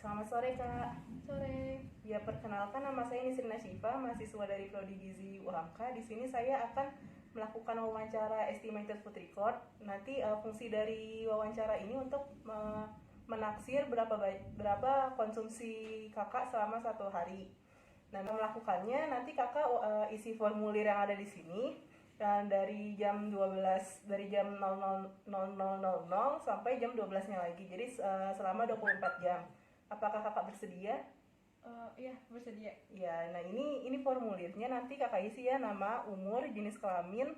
Selamat sore Kak. Sore. Ya perkenalkan nama saya Nisrina Syifa, mahasiswa dari Prodi Gizi UHAMKA. Di sini saya akan melakukan wawancara estimated food record. Nanti fungsi dari wawancara ini untuk menaksir berapa konsumsi kakak selama satu hari. Nah, melakukannya nanti kakak isi formulir yang ada di sini. Dan dari jam 12 dari jam 00.00 sampai jam 12-nya lagi. Jadi selama 24 jam. Apakah kakak bersedia? Iya, bersedia. Ya, nah ini formulirnya nanti kakak isi ya, nama, umur, jenis kelamin,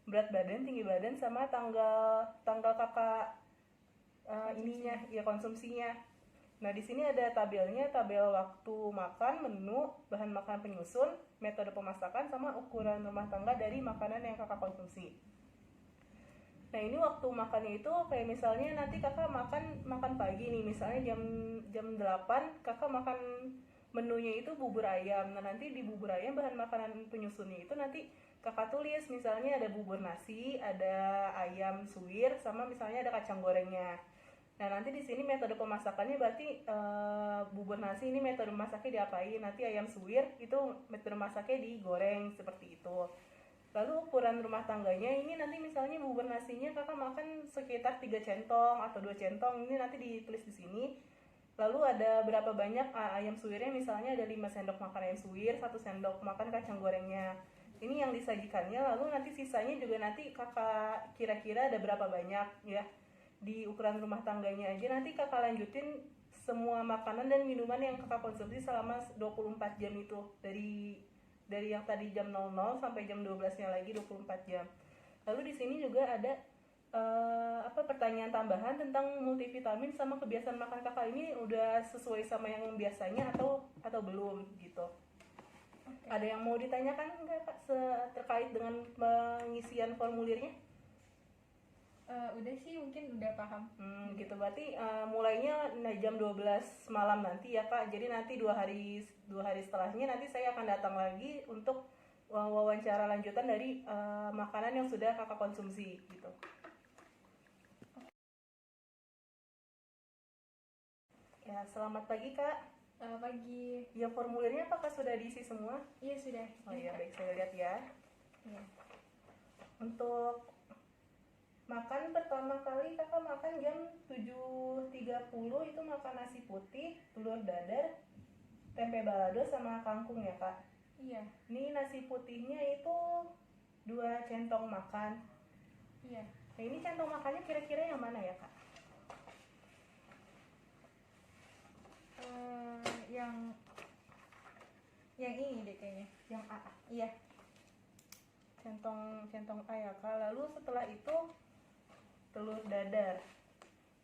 berat badan, tinggi badan, sama tanggal kakak ininya, ya konsumsinya. Nah, di sini ada tabelnya, tabel waktu makan, menu, bahan makanan penyusun, metode pemasakan, sama ukuran rumah tangga dari makanan yang kakak konsumsi. Nah, ini waktu makannya itu kayak misalnya nanti kakak makan pagi nih, misalnya jam 8 kakak makan menunya itu bubur ayam. Nah, nanti di bubur ayam bahan makanan penyusunnya itu nanti kakak tulis, misalnya ada bubur nasi, ada ayam suwir, sama misalnya ada kacang gorengnya. Nah, nanti di sini metode pemasakannya berarti bubur nasi ini metode masaknya diapain, nanti ayam suwir itu metode masaknya digoreng seperti itu. Lalu ukuran rumah tangganya ini nanti misalnya bubur nasinya kakak makan sekitar 3 centong atau 2 centong, ini nanti ditulis di sini. Lalu ada berapa banyak ayam suwirnya, misalnya ada 5 sendok makan ayam suwir, 1 sendok makan kacang gorengnya. Ini yang disajikannya, lalu nanti sisanya juga nanti kakak kira-kira ada berapa banyak ya. Di ukuran rumah tangganya aja nanti kakak lanjutin semua makanan dan minuman yang kakak konsumsi selama 24 jam itu, dari yang tadi jam 00 sampai jam 12-nya lagi 24 jam. Lalu di sini juga ada pertanyaan tambahan tentang multivitamin sama kebiasaan makan kakak ini udah sesuai sama yang biasanya atau belum gitu. Okay. Ada yang mau ditanyakan enggak Kak terkait dengan pengisian formulirnya? Udah sih, mungkin udah paham. Gitu berarti mulainya jam 12 malam nanti ya Kak. Jadi nanti dua hari setelahnya nanti saya akan datang lagi untuk wawancara lanjutan dari makanan yang sudah kakak konsumsi gitu. Ya, selamat pagi Kak. Pagi. Ya, formulirnya apakah sudah diisi semua? Iya, sudah. Oh iya, baik, saya lihat ya. Iya. Untuk makan pertama kali kakak makan jam 7.30 itu makan nasi putih, telur dadar, tempe balado sama kangkung ya Kak. Iya. Ini nasi putihnya itu 2 centong makan. Iya. Nah, ini centong makannya kira-kira yang mana ya Kak? Yang ini deh kayaknya. Yang A. Iya. Centong A ya Kak. Lalu setelah itu telur dadar.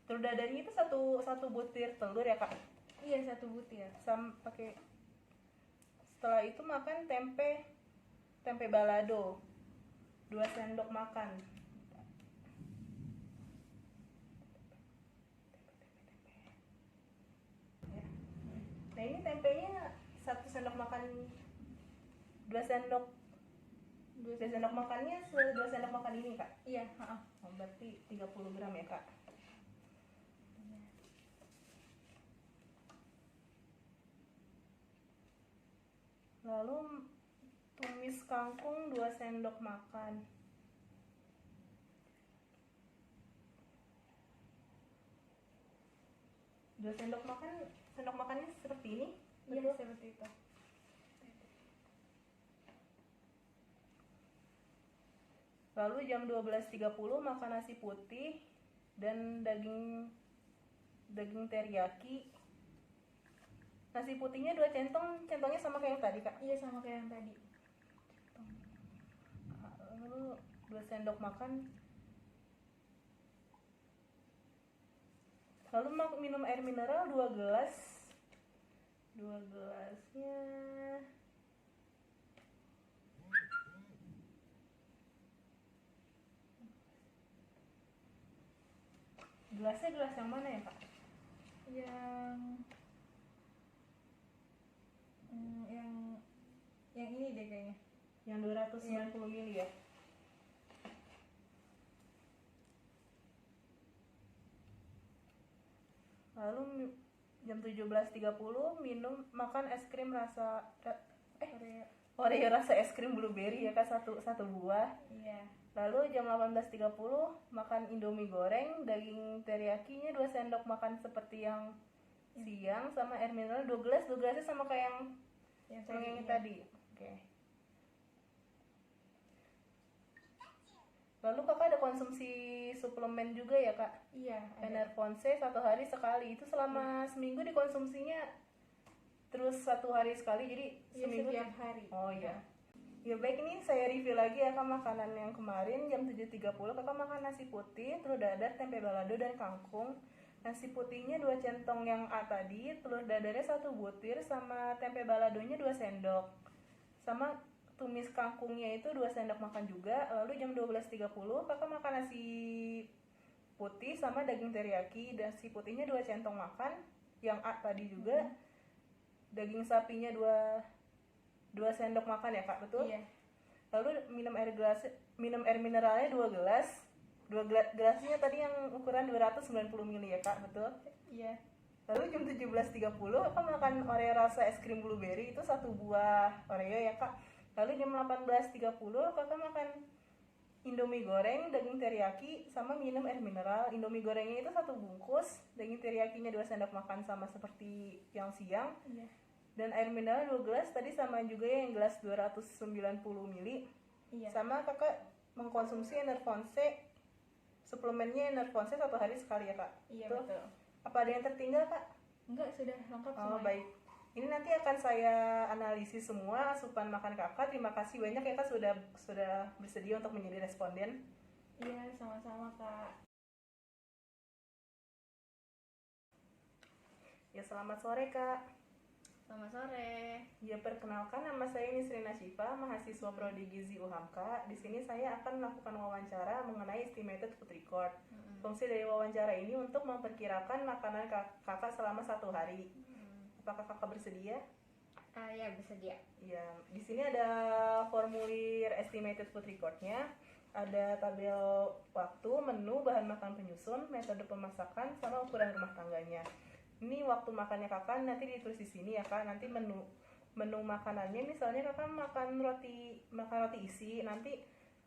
Telur dadarnya itu satu butir telur ya Kak? Iya, 1 butir. Pakai. Setelah itu makan tempe balado 2 sendok makan. Ya. Nah, ini tempenya 1 sendok makan 2 sendok. 2 sendok makannya 2 sendok makan ini Kak? Iya. Oh, berarti 30 gram ya Kak. Lalu tumis kangkung 2 sendok makan. Sendok makannya seperti ini? Iya, seperti itu. Lalu jam 12.30 makan nasi putih dan daging teriyaki. Nasi putihnya 2 centong, centongnya sama kayak yang tadi Kak? Iya, sama kayak yang tadi. Lalu 2 sendok makan. Lalu minum air mineral 2 gelas. 2 gelasnya gelasnya gelas yang mana ya Kak? Yang ini deh kayaknya. Yang 290 ml ya. Lalu jam 17.30 makan es krim rasa Oreo. Oreo rasa es krim blueberry ya kak, satu buah. Iya. Lalu jam 18.30 makan Indomie goreng, daging teriyakinya 2 sendok makan seperti yang siang, sama air mineral 2 gelas. 2 gelasnya sama kayak yang tadi. Oke. Lalu kakak ada konsumsi suplemen juga ya kak? Iya, ada. Enervonse 1 hari sekali. Itu selama seminggu dikonsumsinya terus 1 hari sekali, jadi Iya, seminggu setiap hari. Oh iya. Ya baik, ini saya review lagi ya kak makanan yang kemarin. Jam 7.30 kakak makan nasi putih, telur dadar, tempe balado, dan kangkung. Nasi putihnya 2 centong yang A tadi, telur dadarnya 1 butir, sama tempe baladonya 2 sendok. Sama tumis kangkungnya itu 2 sendok makan juga. Lalu jam 12.30 kakak makan nasi putih sama daging teriyaki. Nasi putihnya 2 centong makan yang A tadi juga. Daging sapinya 2 sendok makan ya kak, betul? Iya. Lalu minum air mineralnya 2 gelas. 2 gelasnya tadi yang ukuran 290 ml ya kak, betul? Iya. Lalu jam 17.30 kakak makan Oreo rasa es krim blueberry, itu 1 buah Oreo ya kak. Lalu jam 18.30 kakak makan Indomie goreng, daging teriyaki, sama minum air mineral. Indomie gorengnya itu 1 bungkus, daging teriyakinya 2 sendok makan sama seperti yang siang. Iya. Dan air mineral 2 gelas, tadi sama juga ya yang gelas 290 ml. Iya. Sama kakak mengkonsumsi Enervonse, suplemennya Enervonse 1 hari sekali ya kak? Iya, Tuh. betul. Apa ada yang tertinggal kak? Enggak, sudah lengkap Oh semuanya. baik. Ini nanti akan saya analisis semua asupan makan kakak. Terima kasih banyak ya kak sudah bersedia untuk menjadi responden. Iya, sama-sama kak. Ya selamat sore kak. Selamat sore. Ya perkenalkan, nama saya Nisrina Syifa, mahasiswa Prodi Gizi UHAMKA. Di sini saya akan melakukan wawancara mengenai estimated food record. Fungsi dari wawancara ini untuk memperkirakan makanan kakak selama 1 hari. Apakah kakak bersedia? Ya, bersedia. Ya, di sini ada formulir estimated food recordnya, ada tabel waktu, menu, bahan makan penyusun, metode pemasakan, sama ukuran rumah tangganya. Ini waktu makannya kakak nanti ditulis di sini ya kak. Nanti menu makanannya, misalnya kakak makan roti isi, nanti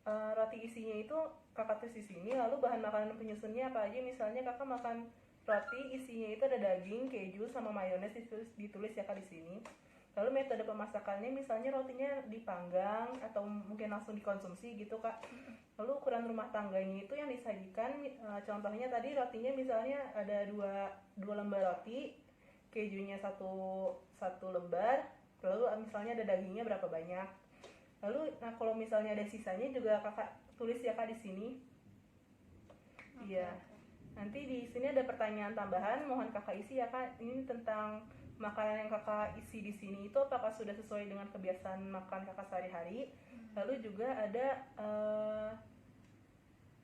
roti isinya itu kakak tulis di sini. Lalu bahan makanan penyusunnya apa aja, misalnya kakak makan roti isinya itu ada daging, keju, sama mayones, ditulis ya kak di sini. Lalu metode pemasakannya, misalnya rotinya dipanggang atau mungkin langsung dikonsumsi gitu kak. Lalu ukuran rumah tangganya itu yang disajikan, contohnya tadi rotinya misalnya ada 2 lembar roti, kejunya satu lembar, lalu misalnya ada dagingnya berapa banyak. Lalu kalau misalnya ada sisanya juga kakak tulis ya kak di sini. Iya. Nanti di sini ada pertanyaan tambahan, mohon kakak isi ya kak. Ini tentang makanan yang kakak isi di sini itu apakah sudah sesuai dengan kebiasaan makan kakak sehari-hari. Lalu juga ada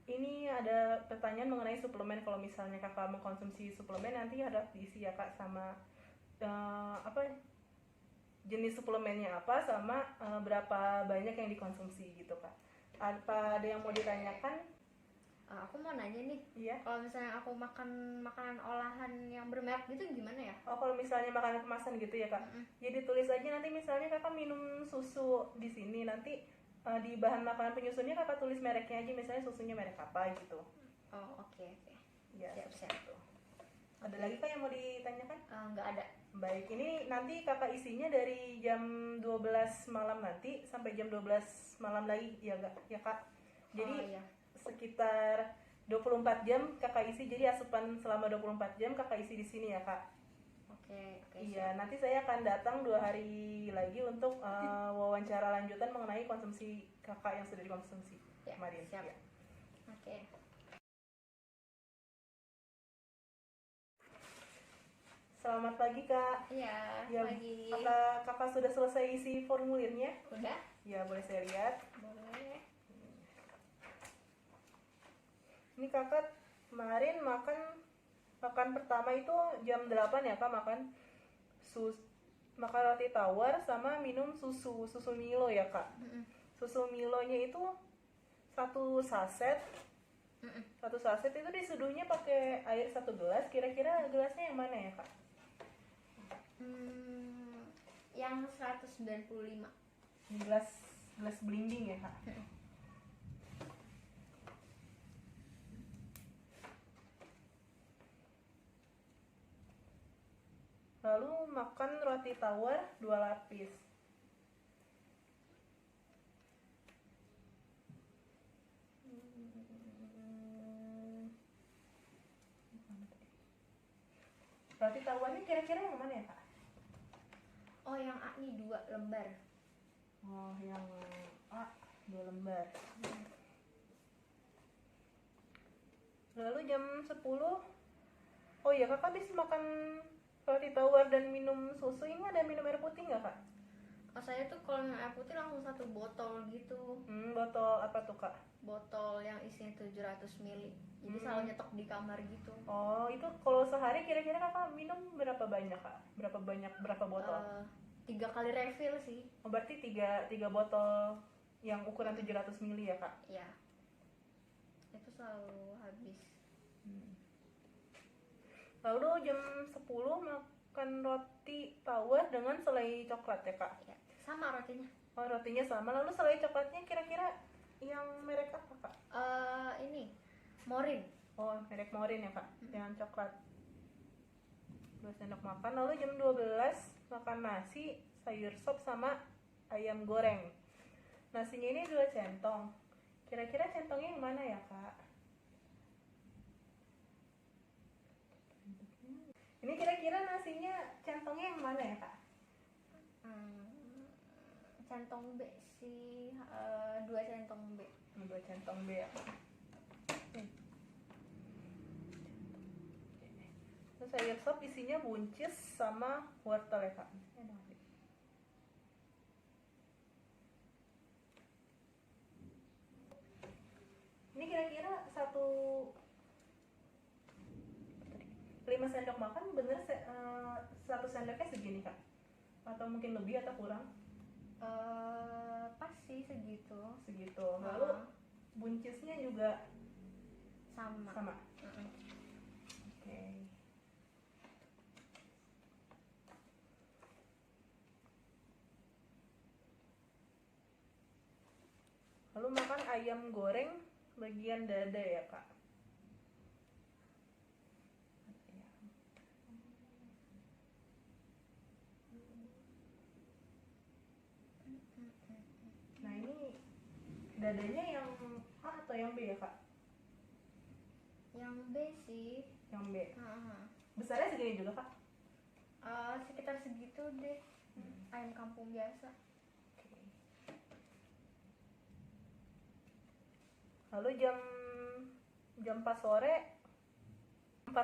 ini ada pertanyaan mengenai suplemen. Kalau misalnya kakak mengkonsumsi suplemen nanti harus diisi ya kak, sama jenis suplemennya apa, sama berapa banyak yang dikonsumsi gitu kak. Apa ada yang mau ditanyakan? Aku mau nanya nih. Iya. Kalau misalnya aku makan makanan olahan yang bermerek gitu gimana ya? Oh, kalau misalnya makanan kemasan gitu ya kak. Jadi tulis aja nanti misalnya kakak minum susu di sini, nanti di bahan makanan penyusunnya kakak tulis mereknya aja, misalnya susunya merek apa gitu. Oh, oke. Ya, Siap. gitu. Ada lagi kak yang mau ditanyakan? Nggak ada. Baik, ini nanti kakak isinya dari jam 12 malam nanti sampai jam 12 malam lagi ya kak. Jadi iya. Sekitar 24 jam kakak isi, jadi asupan selama 24 jam kakak isi di sini ya kak. Oke. Iya, nanti saya akan datang 2 hari lagi untuk wawancara lanjutan mengenai konsumsi kakak yang sudah dikonsumsi kemarin. Siap. Ya. Oke. Selamat pagi kak. Iya, Ya, pagi. apakah kakak sudah selesai isi formulirnya? Udah? Ya, boleh saya lihat. Boleh. Ini kakak kemarin makan pertama itu jam 8 ya kak, makan roti tawar sama minum susu Milo ya kak. Susu Milonya itu 1 saset. 1 saset itu diseduhnya pakai air 1 gelas. Kira-kira gelasnya yang mana ya kak? Yang 195. Gelas gelas belimbing ya kak. Lalu makan roti tawar 2 lapis. Roti tawarnya kira-kira yang mana ya kak? Oh, yang A nih 2 lembar. Oh, yang A 2 lembar. Lalu jam 10. Oh iya, kakak habis makan roti tawar dan minum susu, ini ada minum air putih nggak kak? Oh, saya tuh kalau minum air putih langsung 1 botol gitu. Botol apa tuh kak? Botol yang isinya 700 ml. Jadi selalu nyetok di kamar gitu. Oh, itu kalau sehari kira-kira kakak minum berapa banyak kak? Berapa botol? 3 kali refill sih. Oh, berarti tiga botol yang ukuran 700 ml ya kak? Ya, itu selalu habis. Lalu jam 10 makan roti tawar dengan selai coklat ya kak? Ya, sama rotinya. Oh, rotinya sama. Lalu selai coklatnya kira-kira yang merek apa kak? Ini Morin. Oh, merek Morin ya kak, yang coklat. 2 sendok makan. Lalu jam 12 makan nasi, sayur sop sama ayam goreng. Nasinya ini 2 centong. Kira-kira centongnya yang mana ya kak? Ini kira-kira nasinya centongnya yang mana ya kak? Centong B sih, 2 centong B. 2 centong B ya. Terus sayur sop isinya buncis sama wortel ya kak. Ini kira-kira 5 sendok makan bener 1 sendoknya segini kak? Atau mungkin lebih atau kurang? Pas sih segitu. Lalu buncisnya juga sama. Oke. Lalu makan ayam goreng bagian dada ya kak? Nah ini dadanya yang A atau yang B ya kak? Yang B sih. Yang B. Besarnya segini juga kak? Sekitar segitu deh. Ayam kampung biasa. Lalu jam 4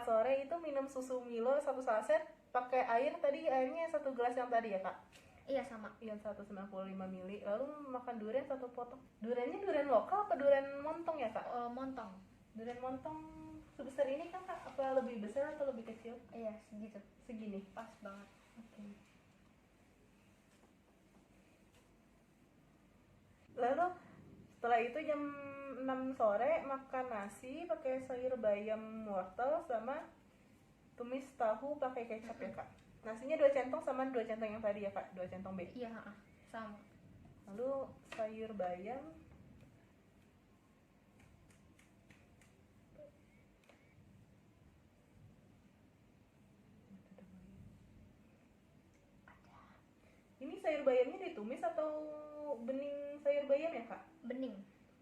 sore itu minum susu Milo 1 saset pakai air, tadi airnya 1 gelas yang tadi ya kak? Iya sama. Yang 195 ml. Lalu makan durian 1 potong. Duriannya durian lokal apa durian montong ya kak? Montong. Durian montong sebesar ini kan kak? Apa lebih besar atau lebih kecil? Iya segitu. Segini? Pas banget. Oke. Lalu setelah itu jam 6 sore makan nasi pakai sayur bayam wortel sama tumis tahu pakai kecap ya kak? Nasinya 2 centong sama 2 centong yang tadi ya kak? 2 centong B? Iya sama. Lalu sayur bayam ini sayur bayamnya ditumis atau bening sayur bayam ya kak? Bening.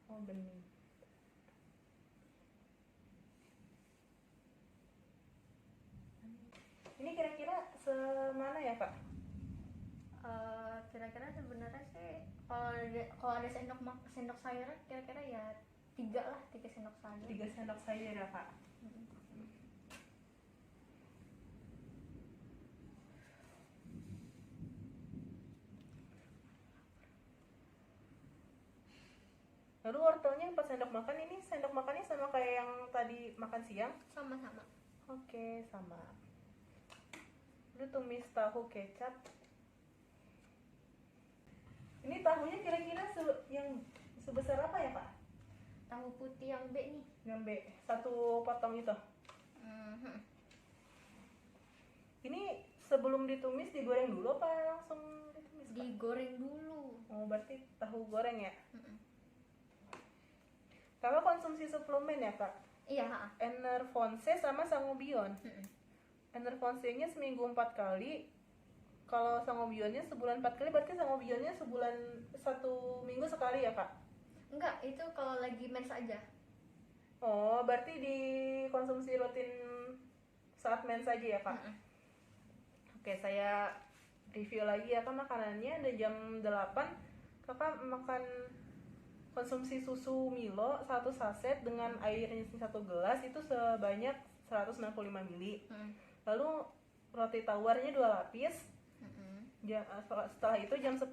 Oh bening. Ini kira-kira semana ya kak? Kira-kira sebenarnya sih kalau ada sendok sayurnya kira-kira ya 3 sendok sayur. 3 sendok sayur ya kak? Lalu wortelnya 4 sendok makan, ini sendok makannya sama kayak yang tadi makan siang? Sama-sama. Oke, sama. Lalu tumis tahu kecap. Ini tahunya kira-kira yang sebesar apa ya Pak? Tahu putih yang B nih. Yang B, 1 potong itu. Ini sebelum sebelum ditumis digoreng dulu apa langsung ditumis, Kak? Digoreng dulu. Oh, berarti tahu goreng ya. Mm-mm. Kakak konsumsi suplemen ya, Kak? Iya, ha. Enervonse sama Sangobion. Mm-mm. Enervonse-nya seminggu 4 kali. Kalau Sangobionnya sebulan 4 kali, berarti Sangobionnya sebulan 1 minggu sekali ya, Kak? Enggak, itu kalau lagi mens aja. Oh, berarti dikonsumsi rutin saat mens saja ya, Kak? Mm-mm. Oke, saya review lagi ya, Kak. Makanannya ada jam 8 Kakak makan konsumsi susu Milo 1 saset dengan airnya 1 gelas itu sebanyak 195 ml. Mm-mm. Lalu roti tawarnya 2 lapis. Mm-mm. Setelah itu jam 10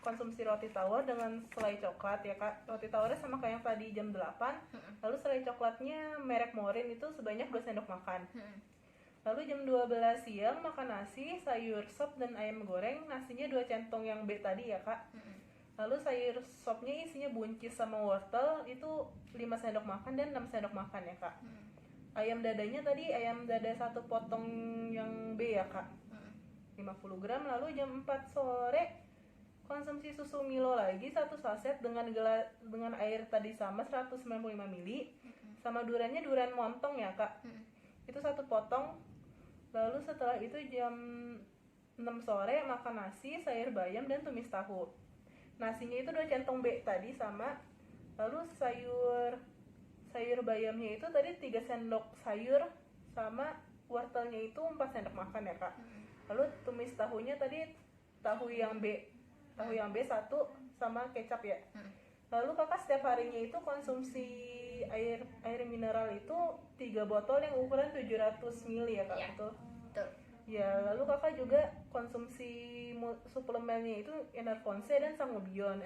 konsumsi roti tawar dengan selai coklat ya, Kak. Roti tawarnya sama kayak yang tadi jam 8. Mm-mm. Lalu selai coklatnya merek Morin itu sebanyak 2 sendok makan. Mm-mm. Lalu jam 12 siang makan nasi, sayur sop dan ayam goreng. Nasinya 2 centong yang B tadi ya, Kak. Mm-mm. Lalu sayur sopnya isinya buncis sama wortel itu 5 sendok makan dan 6 sendok makan ya, Kak. Mm-mm. Ayam dadanya tadi ayam dada 1 potong yang B ya, Kak. Mm-mm. 50 gram. Lalu jam 4 sore konsumsi susu Milo lagi 1 saset dengan air tadi sama 195 ml. Sama duriannya durian montong ya, Kak. Mm-mm. Itu 1 potong. Lalu setelah itu jam 6 sore makan nasi, sayur bayam dan tumis tahu. Nasinya itu 2 centong B tadi sama. Lalu sayur bayamnya itu tadi 3 sendok sayur sama wortelnya itu 4 sendok makan ya, Kak. Lalu tumis tahunya tadi tahu yang B 1 sama kecap ya. Lalu Kakak setiap harinya itu konsumsi air mineral itu 3 botol yang ukuran 700 ml ya, Kak. Iya. Betul. Betul. Ya, lalu Kakak juga konsumsi suplemennya itu Enervonse dan Sangobion.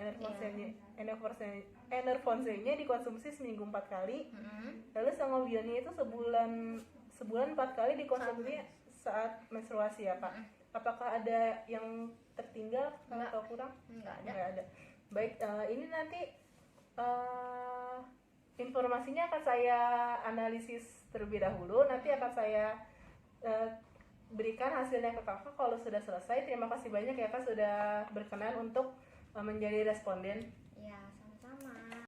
Enervonse-nya dikonsumsi seminggu 4 kali. Mm-mm. Lalu Sangobionnya itu sebulan 4 kali dikonsumsi saat menstruasi ya, Kak. Apakah ada yang tertinggal Enggak. atau kurang? Enggak ada. Nggak ada. Baik, ini nanti informasinya akan saya analisis terlebih dahulu. Nanti akan saya berikan hasilnya ke Kakak kalau sudah selesai. Terima kasih banyak ya, Kak, sudah berkenan untuk menjadi responden.